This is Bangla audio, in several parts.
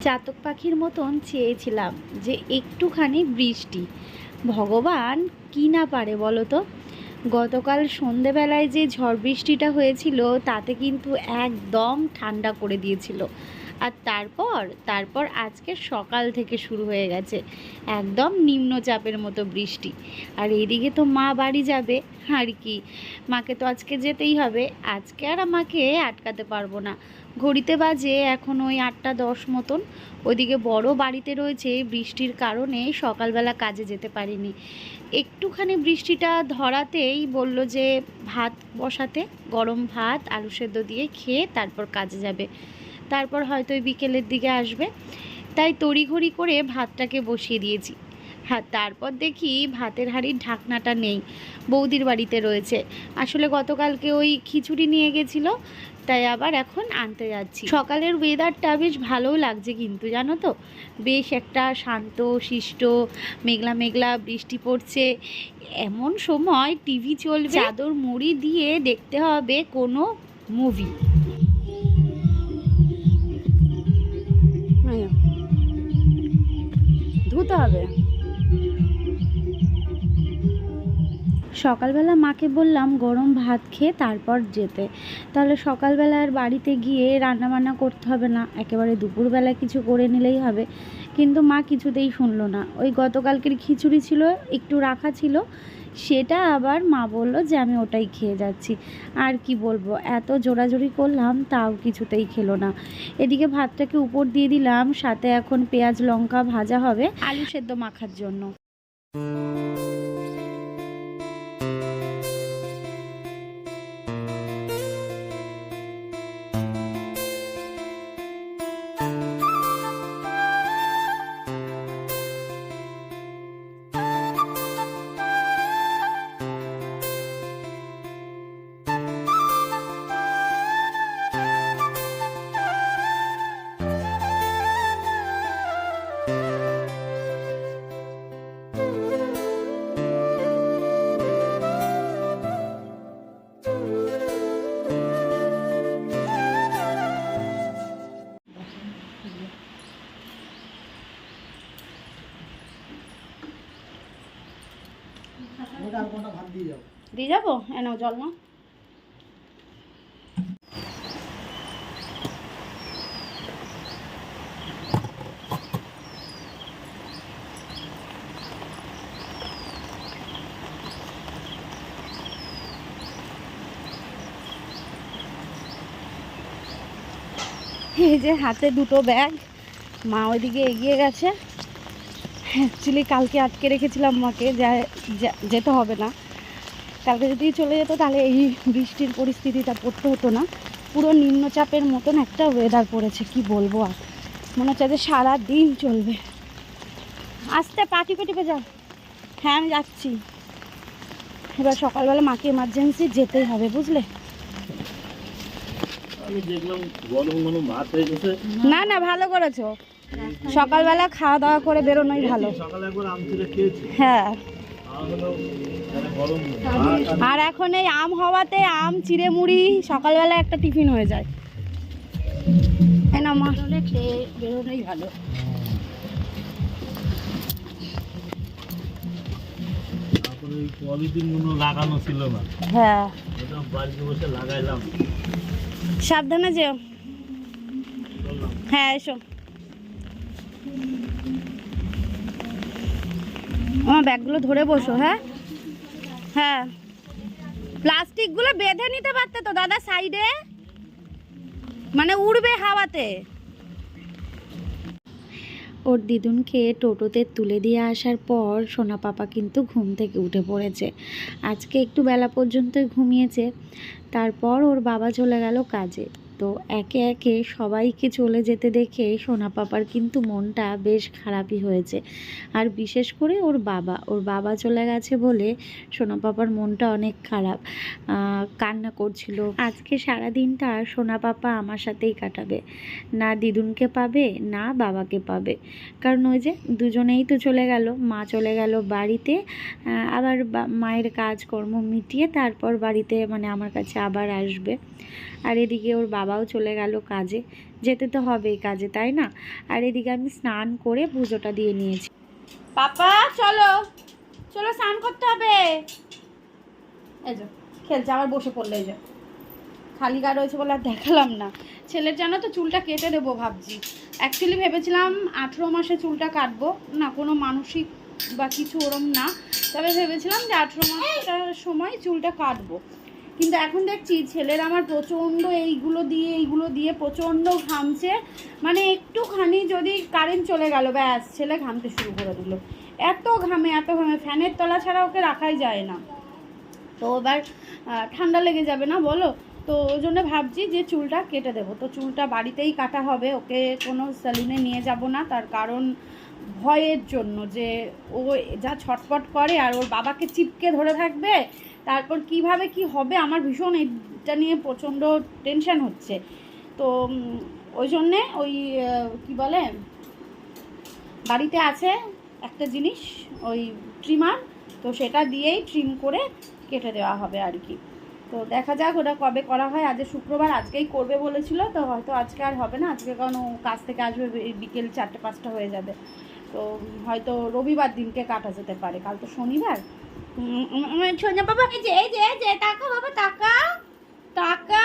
চাতক পাখির মতন চেয়েছিলাম যে একটুখানি বৃষ্টি। ভগবান কি না পারে বলো তো। গতকাল সন্ধেবেলায় যে ঝড় বৃষ্টিটা হয়েছিল তাতে কিন্তু একদম ঠান্ডা করে দিয়েছিল। আর তারপর আজকে সকাল থেকে শুরু হয়ে গেছে একদম নিম্নচাপের মতো বৃষ্টি। আর এদিকে তো মা বাড়ি যাবে, আর কি, মাকে তো আজকে যেতেই হবে। আজকে আর আমাকে আটকাতে পারবো না। ঘড়িতে বাজে এখন ওই 8টা 10 মতন। ওইদিকে বড় বাড়িতে রয়েছে, বৃষ্টির কারণে সকালবেলা কাজে যেতে পারিনি। একটুখানি বৃষ্টিটা ধরাতেই বলল যে ভাত বসাতে, গরম ভাত আলু সেদ্ধ দিয়ে খেয়ে তারপর কাজে যাবে। তারপর হয়তো ওই বিকেলের দিকে আসবে। তাই তড়িঘড়ি করে ভাতটাকে বসিয়ে দিয়েছি। হ্যাঁ, তারপর দেখি ভাতের হাঁড়ির ঢাকনাটা নেই, বৌদির বাড়িতে রয়েছে। আসলে গতকালকে ওই খিচুড়ি নিয়ে গেছিলো, তাই আবার এখন আনতে যাচ্ছি। সকালের ওয়েদারটা বেশ ভালোও লাগছে কিন্তু, জানো তো, বেশ একটা শান্ত শিষ্ট মেঘলা মেঘলা বৃষ্টি পড়ছে। এমন সময় টিভি চলবে, চাদর মুড়ি দিয়ে দেখতে হবে কোনো মুভি। ধুতে হবে। সকালবেলা মাকে বললাম গরম ভাত খেয়ে তারপর যেতে, তাহলে সকালবেলার বাড়িতে গিয়ে রান্নাবান্না করতে হবে না, একেবারে দুপুরবেলা কিছু করে নিলেই হবে। কিন্তু মা কিছুতেই শুনলো না। ওই গতকালকের খিচুড়ি ছিল, একটু রাখা ছিল, সেটা আবার মা বলল যে আমি ওটাই খেয়ে যাচ্ছি। আর কি বলবো, এত জোরাজোরি করলাম তাও কিছুতেই খেলো না। এদিকে ভাতটাকে উপর দিয়ে দিলাম, সাথে এখন পেঁয়াজ লঙ্কা ভাজা হবে আলু সেদ্ধ মাখার জন্য। দিয়ে যাবো, এনাও জল না। এই যে হাতে দুটো ব্যাগ, মা ওইদিকে এগিয়ে গেছে। অ্যাকচুয়ালি কালকে আটকে রেখেছিলাম মাকে, যেতে হবে না। কালকে যদি চলে যেত তাহলে এই বৃষ্টির পরিস্থিতিটা পড়তে হতো না। পুরো নিম্নচাপের মতন একটা ওয়েদার পড়েছে, কি বলবো। আর মনে হচ্ছে যে সারা দিন চলবে। আস্তে পা টিপে টিপে যাও। হ্যাঁ, আমি যাচ্ছি। এবার সকালবেলা মাকে এমার্জেন্সি যেতেই হবে, বুঝলে। না না, ভালো করেছো। সকালবেলা খাওয়া দাওয়া করে বেরোনোই ভালো। হ্যাঁ, আর এখন এই আম হওয়াতে আম চিড়ে মুড়ি সকালবেলা একটা টিফিন হয়ে যায়। না মা, খেয়ে বেরোনোই ভালো। লাগানো ছিল না। হ্যাঁ, বাড়িতে বসে লাগাইলাম। সাবধানে যেও। হ্যাঁ, এসো। আমার ব্যাগগুলো ধরে বসো। হ্যাঁ হ্যাঁ, প্লাস্টিকগুলো বেঁধে নিতে পারতে তো দাদা, সাইডে, মানে উড়বে হাওয়াতে। ওর দিদুনকে টোটোতে তুলে দিয়ে আসার পর সোনা পাপা কিন্তু ঘুম থেকে উঠে পড়েছে। আজকে একটু বেলা পর্যন্তই ঘুমিয়েছে। তারপর ওর বাবা চলে গেল কাজে। তো একে একে সবাইকে চলে যেতে দেখে সোনা পাপার কিন্তু মনটা বেশ খারাপই হয়েছে। আর বিশেষ করে ওর বাবা চলে গেছে বলে সোনা পাপার মনটা অনেক খারাপ, কান্না করছিল। আজকে সারা দিনটা সোনা পাপা আমার সাথেই কাটাবে, না দিদুনকে পাবে না বাবাকে পাবে। কারণ ওই যে দুজনেই তো চলে গেল, মা চলে গেল বাড়িতে, আবার মায়ের কাজকর্ম মিটিয়ে তারপর বাড়িতে মানে আমার কাছে আবার আসবে। আর এদিকে ওর বাবাও চলে গেল কাজে, যেতে তো হবেই কাজে, তাই না? আর এদিকে আমি স্নান করে পুজোটা দিয়ে নিয়েছি। পাপা চলো চলো, স্নান করতে হবে। এই যে খেলছে, আবার বসে পড়লে। এই যে খালি গা রয়েছে বলে আর দেখালাম না। ছেলের জানো তো চুলটা কেটে দেবো ভাবছি। অ্যাকচুয়ালি ভেবেছিলাম 18 মাসে চুলটা কাটবো না, কোনো মানসিক বা কিছু ওরম না, তবে ভেবেছিলাম যে 18 মাসটার সময় চুলটা কাটবো। কিন্তু এখন দেখছি ছেলের আমার প্রচণ্ড এইগুলো দিয়ে প্রচণ্ড ঘামছে। মানে একটুখানি যদি কারেন্ট চলে গেল ব্যাস ছেলে ঘামতে শুরু করে দিল। এত ঘামে ফ্যানের তলা ছাড়া ওকে রাখাই যায় না। তো এবার ঠান্ডা লেগে যাবে না বলো? তো ওই জন্য ভাবছি যে চুলটা কেটে দেবো। তো চুলটা বাড়িতেই কাটা হবে, ওকে কোনো সেলুনে নিয়ে যাব না। তার কারণ ভয়ের জন্য, যে ও যা ছটফট করে আর ওর বাবাকে চিপকে ধরে থাকবে, তারপর কিভাবে কি হবে আমার ভীষণ এটা নিয়ে প্রচণ্ড টেনশন হচ্ছে। তো ওই জন্যে ওই কি বলে, বাড়িতে আছে একটা জিনিস, ওই ট্রিমার, তো সেটা দিয়েই ট্রিম করে কেটে দেওয়া হবে আর কি। তো দেখা যাক ওটা কবে করা হয়। আজ শুক্রবার, আজকেই করবে বলেছিল, তো হয়তো আজকে আর হবে না। আজকে কারণ ও কাজ থেকে আসবে বিকেল 4-5টা হয়ে যাবে, তো হয়তো রবিবার দিনকে কাটা যেতে পারে। কাল তো শনিবার। সোনা বাবা যে টাকা বাবা, টাকা টাকা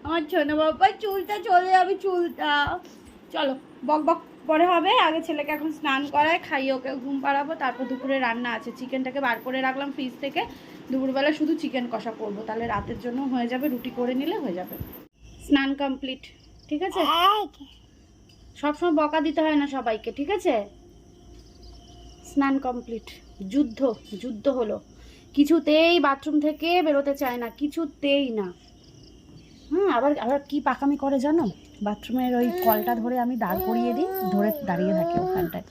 আমার সোনা বাবা চুলটা চলে যাবে, চুলটা। চলো বক বক পরে হবে, আগে ছেলেকে এখন স্নান করায় খাইয়ে ওকে ঘুম পাড়াবো। তারপর দুপুরে রান্না আছে, চিকেনটাকে বার করে রাখলাম ফ্রিজ থেকে, দুপুরবেলা শুধু চিকেন কষা করবো, তাহলে রাতের জন্য হয়ে যাবে, রুটি করে নিলে হয়ে যাবে। স্নান কমপ্লিট, ঠিক আছে? সবসময় বকা দিতে হয় না সবাইকে, ঠিক আছে? স্নান কমপ্লিট। যুদ্ধ হলো, কিছুতেই বাথরুম থেকে বেরোতে চায় না, কিছুতেই না। আবার কি পাকামি করে জানো, বাথরুমের ওই কলটা ধরে আমি দাঁড় করিয়ে দিই, ধরে দাঁড়িয়ে থাকি ওখানটায়।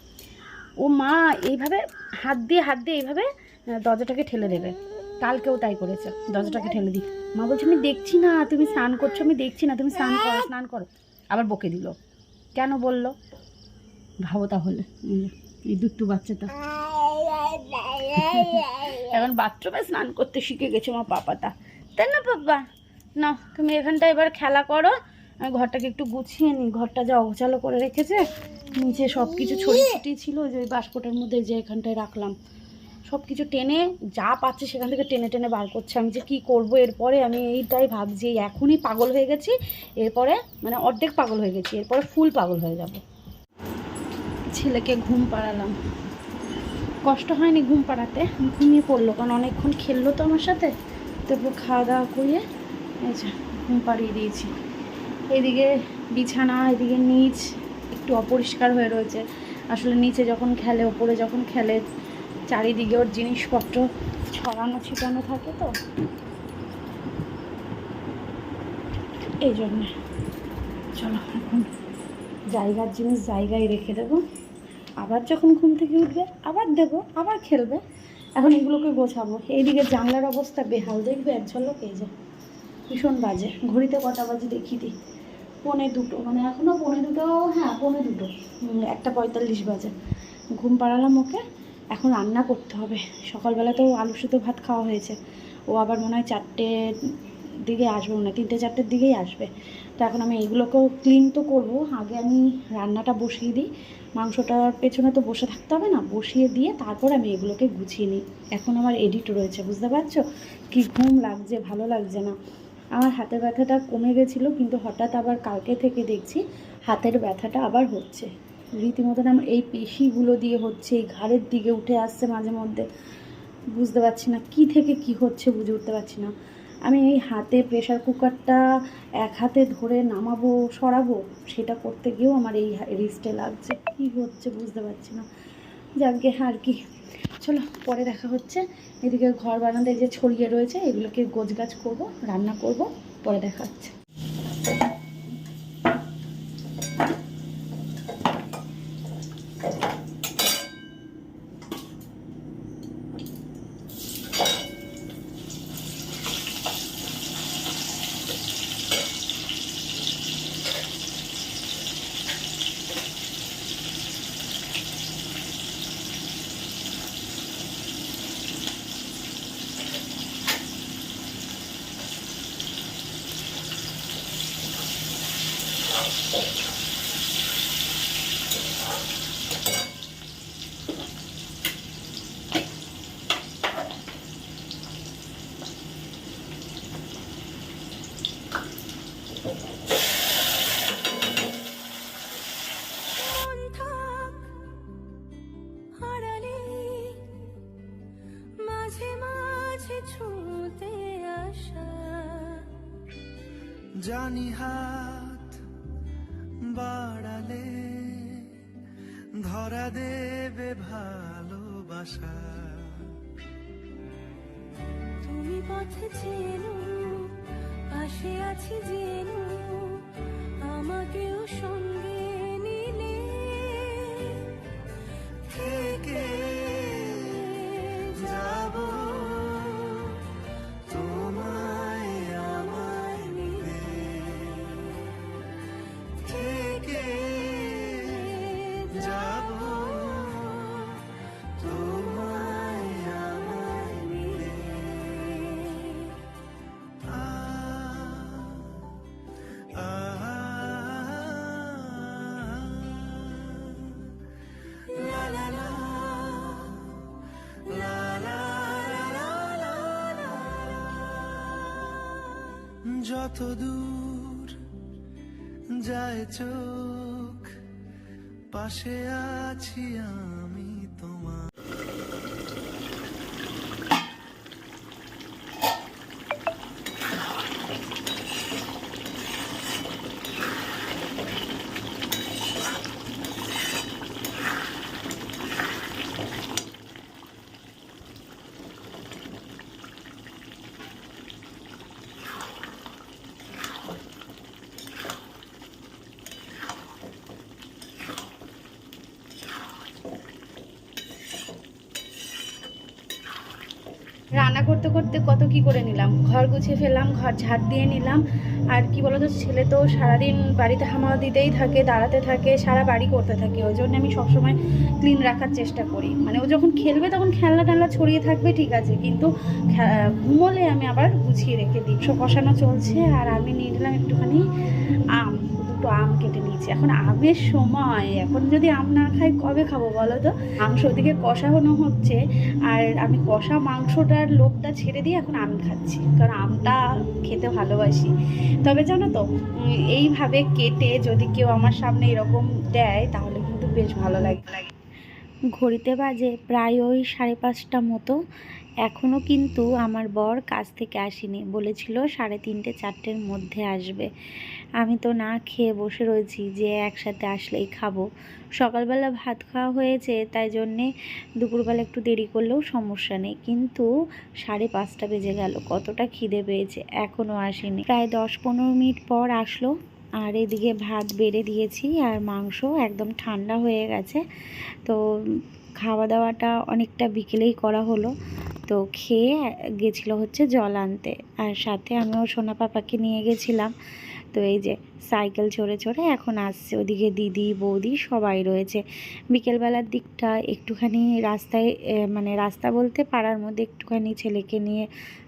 ও মা এইভাবে হাত দিয়ে এইভাবে দরজাটাকে ঠেলে দেবে। কালকেও তাই করেছে, দরজাটাকে ঠেলে দিই। মা বলছে আমি দেখছি না তুমি স্নান করছো, আমি দেখছি না, তুমি স্নান করো। আবার বকে দিল, কেন বললো ভাবো তাহলে। এই দুট্টু বাচ্চাটা এখন বাথরুমে স্নান করতে শিখে গেছে আমার পাপাটা, তাই না পাপা? না তুমি এখানটা এবার খেলা করো, আমি ঘরটাকে একটু গুছিয়ে নিই। ঘরটা যা অগোছালো করে রেখেছে, নিচে সব কিছু ছড়িয়ে ছিটিয়ে ছিল, যে ওই বাস্কটার মধ্যে যে এখানটায় রাখলাম, সব কিছু টেনে যা পাচ্ছে সেখান থেকে টেনে টেনে বার করছে। আমি যে কী করবো এরপরে, আমি এইটাই ভাবছি। এখনই পাগল হয়ে গেছি, এরপরে মানে অর্ধেক পাগল হয়ে গেছি, এরপরে ফুল পাগল হয়ে যাব। ছেলেকে ঘুম পাড়ালাম, কষ্ট হয়নি ঘুম পাড়াতে, ঘুমিয়ে পড়লো, কারণ অনেকক্ষণ খেললো তো আমার সাথে। তারপর খাওয়া দাওয়া করিয়ে এই যে ঘুম পাড়িয়ে দিয়েছি। এদিকে বিছানা, এদিকে নিচ একটু অপরিষ্কার হয়ে রয়েছে। আসলে নিচে যখন খেলে, ওপরে যখন খেলে, চারিদিকে ওর জিনিসপত্র ছড়ানো ছিটানো থাকে, তো এই জন্যে। চলো এখন জায়গার জিনিস জায়গায় রেখে দেবো, আবার যখন ঘুম থেকে উঠবে আবার দেবো, আবার খেলবে। এখন এগুলোকে গোছাবো। এইদিকে জানলার অবস্থা বেহাল, দেখবে এক ঝলক। এই যে ভীষণ বাজে। ঘড়িতে কটা বাজে দেখি দিই, 1:45, মানে এখনও 1:45, হ্যাঁ 1:45, 1:45 বাজে। ঘুম পাড়ালাম ওকে, এখন রান্না করতে হবে। সকালবেলাতেও আলু সেদ্ধ ভাত খাওয়া হয়েছে, ও আবার মনে হয় 4টের দিকে আসবে, মনে হয় 3-4টের দিকেই আসবে। তো এখন আমি এইগুলোকেও ক্লিন তো করবো, আগে আমি রান্নাটা বসিয়ে দিই। মাংসটার পেছনে তো বসে থাকতে হবে না, বসিয়ে দিয়ে তারপর আমি এগুলোকে গুছিয়ে নিই। এখন আমার এডিট রয়েছে, বুঝতে পারছো? কি ঘুম লাগছে, ভালো লাগছে না। আমার হাতের ব্যথাটা কমে গেছিলো, কিন্তু হঠাৎ আবার কালকে থেকে দেখছি হাতের ব্যথাটা আবার হচ্ছে। রীতিমতন আমার এই পেশিগুলো দিয়ে হচ্ছে, এই ঘাড়ের দিকে উঠে আসছে মাঝে মধ্যে। বুঝতে পারছি না কি থেকে কি হচ্ছে, বুঝে উঠতে পারছি না। আমি এই হাতে প্রেশার কুকারটা এক হাতে ধরে নামাবো সরাবো, সেটা করতে গিয়েও আমার এই রিস্টে লাগছে। কি হচ্ছে বুঝতে পারছি না। যাকে আর কি, চলো পরে দেখা হচ্ছে। এদিকে ঘর বারান্দা যে ছড়িয়ে রয়েছে, এগুলোকে গোছগাছ করব, রান্না করব, পরে দেখা হচ্ছে। জানি হাত বাড়ালে ধরা দেবে ভালোবাসা। তুমি পথে চেনো, পাশে আছি জেনো, আমাকেও সঙ্গে নিলে থেকে যাব তোমায় আমায় মিলে, থেকে যাব তোমায় আমায় মিলে। যত দূর যায় চোখ, পাশে আছি আমি তোমার। রান্না করতে করতে কত কি করে নিলাম, ঘর গুছিয়ে ফেললাম, ঘর ঝাড় দিয়ে নিলাম। আর কি বলতো, ছেলে তো সারাদিন বাড়িতে হামা দিতেই থাকে, দাঁড়াতে থাকে, সারা বাড়ি করতে থাকে। ওই জন্য আমি সবসময় ক্লিন রাখার চেষ্টা করি। মানে ও যখন খেলবে তখন খেলনা টেলনা ছড়িয়ে থাকবে, ঠিক আছে, কিন্তু ঘুমোলে আমি আবার গুছিয়ে রেখে দিই। কষানো চলছে আর আমি নিয়ে নিলাম একটুখানি আম, দুটো আম কেটে নিয়েছি। এখন আমের সময়, এখন যদি আম না খাই কবে খাবো বলো তো। মাংস ওদিকে কষানো হচ্ছে আর আমি কষা মাংসটার লোভটা ছেড়ে দিয়ে এখন আম খাচ্ছি, কারণ আমটা খেতে ভালোবাসি। তবে জানো তো, এইভাবে কেটে যদি কেউ আমার সামনে এরকম দেয় তাহলে কিন্তু বেশ ভালো লাগে। ঘড়িতে বাজে প্রায় ওই 5:30 মতো। এখনও কিন্তু আমার বর কাজ থেকে আসেনি, বলেছিল 3:30 4টের মধ্যে আসবে। আমি তো না খেয়ে বসে রয়েছি যে একসাথে আসলেই খাবো। সকালবেলা ভাত খাওয়া হয়েছে, তাই জন্যে দুপুরবেলা একটু দেরি করলেও সমস্যা নেই, কিন্তু 5:30 বেজে গেল। কতটা খিদে পেয়েছে, এখনও আসেনি। প্রায় 10-15 মিনিট পর আসলো। আর এদিকে ভাত বেড়ে দিয়েছি আর মাংস একদম ঠান্ডা হয়ে গেছে। তো খাওয়া দাওয়াটা অনেকটা বিকেলেই করা হলো। তো খেয়ে গেছিলো হচ্ছে জল আনতে, আর সাথে আমিও সোনা পাপাকে নিয়ে গেছিলাম। তো এই যে সাইকেল চড়ে চড়ে এখন আসছে। ওদিকে দিদি বৌদি সবাই রয়েছে। বিকেলবেলার দিকটা একটুখানি রাস্তায়, মানে রাস্তা বলতে পাড়ার মধ্যে একটুখানি ছেলেকে নিয়ে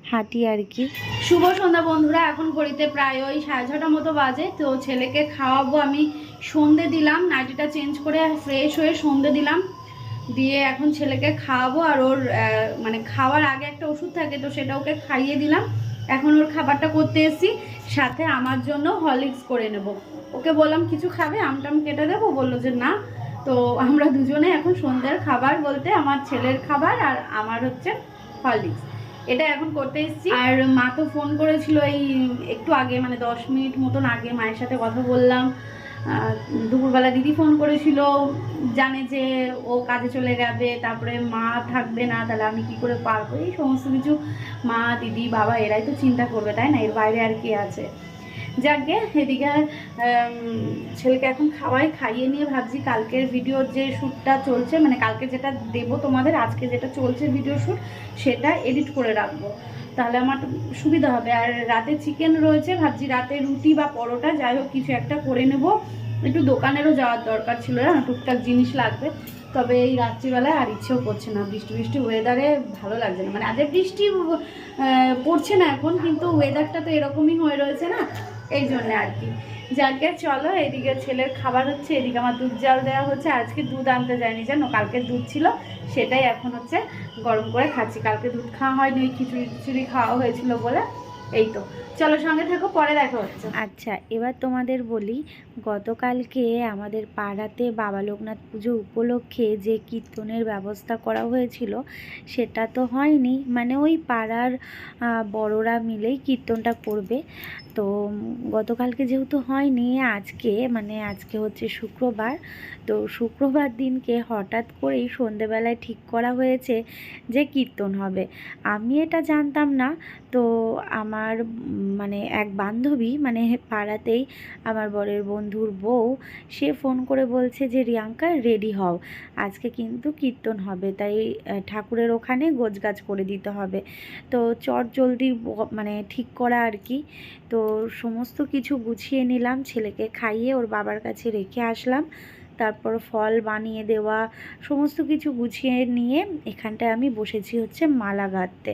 হাঁটি আর কি। শুভ সন্ধ্যা বন্ধুরা, এখন ঘড়িতে প্রায় ওই 6:30 মতো বাজে। তো ছেলেকে খাওয়াবো, আমি সন্ধে দিলাম, নাইটিটা চেঞ্জ করে ফ্রেশ হয়ে সন্ধে দিলাম, দিয়ে এখন ছেলেকে খাওয়াবো। আর ওর মানে খাওয়ার আগে একটা ওষুধ থাকে, তো সেটা ওকে খাইয়ে দিলাম। এখন ওর খাবারটা করতে এসেছি, সাথে আমার জন্য হরলিক্স করে নেব। ওকে বললাম কিছু খাবে, আমটাম কেটে দেবো, বললো যে না। তো আমরা দুজনে এখন সন্ধ্যার খাবার বলতে আমার ছেলের খাবার আর আমার হচ্ছে হরলিক্স, এটা এখন করতে এসেছি। আর মা তো ফোন করেছিল এই একটু আগে, মানে 10 মিনিট মতন আগে মায়ের সাথে কথা বললাম। দুপুরবেলা দিদি ফোন করেছিল, জানে যে ও কাজে চলে যাবে, তারপরে মা থাকবে না, তাহলে আমি কি করে পারবো, এই সমস্ত কিছু মা দিদি বাবা এরাই তো চিন্তা করবে, তাই না, এর বাইরে আর কি আছে। যাকে এদিকে ছেলেকে এখন খাইয়ে নিয়ে ভাবছি কালকের ভিডিওর যে শ্যুটটা চলছে, মানে কালকে যেটা দেবো তোমাদের, আজকে যেটা চলছে ভিডিও শ্যুট, সেটা এডিট করে রাখবো, তাহলে আমার সুবিধা হবে। আর রাতে চিকেন রয়েছে, ভাবছি রাতে রুটি বা পরোটা যাই হোক কিছু একটা করে নেব। একটু দোকানেরও যাওয়ার দরকার ছিল, না টুকটাক জিনিস লাগবে। তবে এই রাত্রিবেলায় আর ইচ্ছেও করছে না, বৃষ্টি বৃষ্টি ওয়েদারে ভালো লাগছে না। মানে আজ বৃষ্টি পড়ছে না এখন, কিন্তু ওয়েদারটা তো এরকমই হয়ে রয়েছে না, এই জন্য আর কি। যাকে চলো, এদিকে ছেলের খাবার হচ্ছে, এদিকে আমার দুধ জাল দেওয়া হচ্ছে। আজকে দুধ আনতে যায়নি জানো, কালকে দুধ ছিল, সেটাই এখন হচ্ছে গরম করে খাচ্ছি। কালকে দুধ খাওয়া হয়নি, ওই খিচুড়ি খাওয়া হয়েছিল বলে। এই তো, চলো সঙ্গে থেকো, পরে দেখা হচ্ছে। আচ্ছা, এবার তোমাদের বলি, গতকালকে আমাদের পাড়াতে বাবা লোকনাথ পুজো উপলক্ষে যে কীর্তনের ব্যবস্থা করা হয়েছিল সেটা তো হয়নি, মানে ওই পাড়ার বড়রা মিলেই কীর্তনটা করবে। তো গতকালকে যেহেতু হয়নি, আজকে হচ্ছে শুক্রবার। তো শুক্রবার দিনকে হঠাৎ করেই সন্ধেবেলায় ঠিক করা হয়েছে যে কীর্তন হবে। আমি এটা জানতাম না। তো আমার মানে এক বান্ধবী, মানে পাড়াতেই আমার বরের বন্ধুর বউ, সে ফোন করে বলছে যে রিয়াঙ্কা রেডি হও, আজকে কিন্তু কীর্তন হবে, তাই ঠাকুরের ওখানে গোছগাছ করে দিতে হবে। তো চট জলদি মানে ঠিক করা আর কি। তো সমস্ত কিছু গুছিয়ে নিলাম, ছেলেকে খাইয়ে ওর বাবার কাছে রেখে আসলাম। তারপর ফল বানিয়ে দেওয়া, সমস্ত কিছু গুছিয়ে নিয়ে এখানটায় আমি বসেছি হচ্ছে মালা গাঁথতে।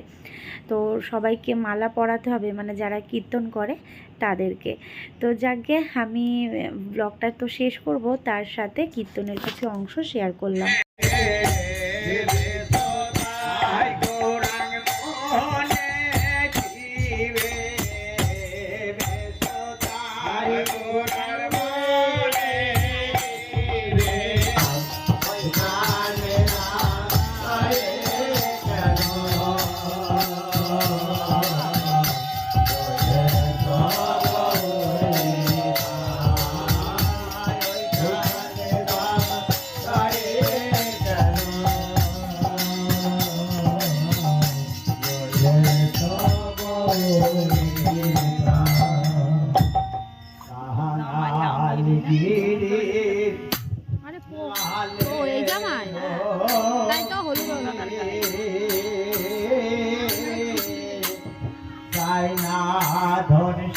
তো সবাইকে মালা পরাতে হবে, মানে যারা কীর্তন করে তাদেরকে। তো যাকে আমি ব্লগটা তো শেষ করব, তার সাথে কীর্তনের কিছু অংশ শেয়ার করলাম। ধন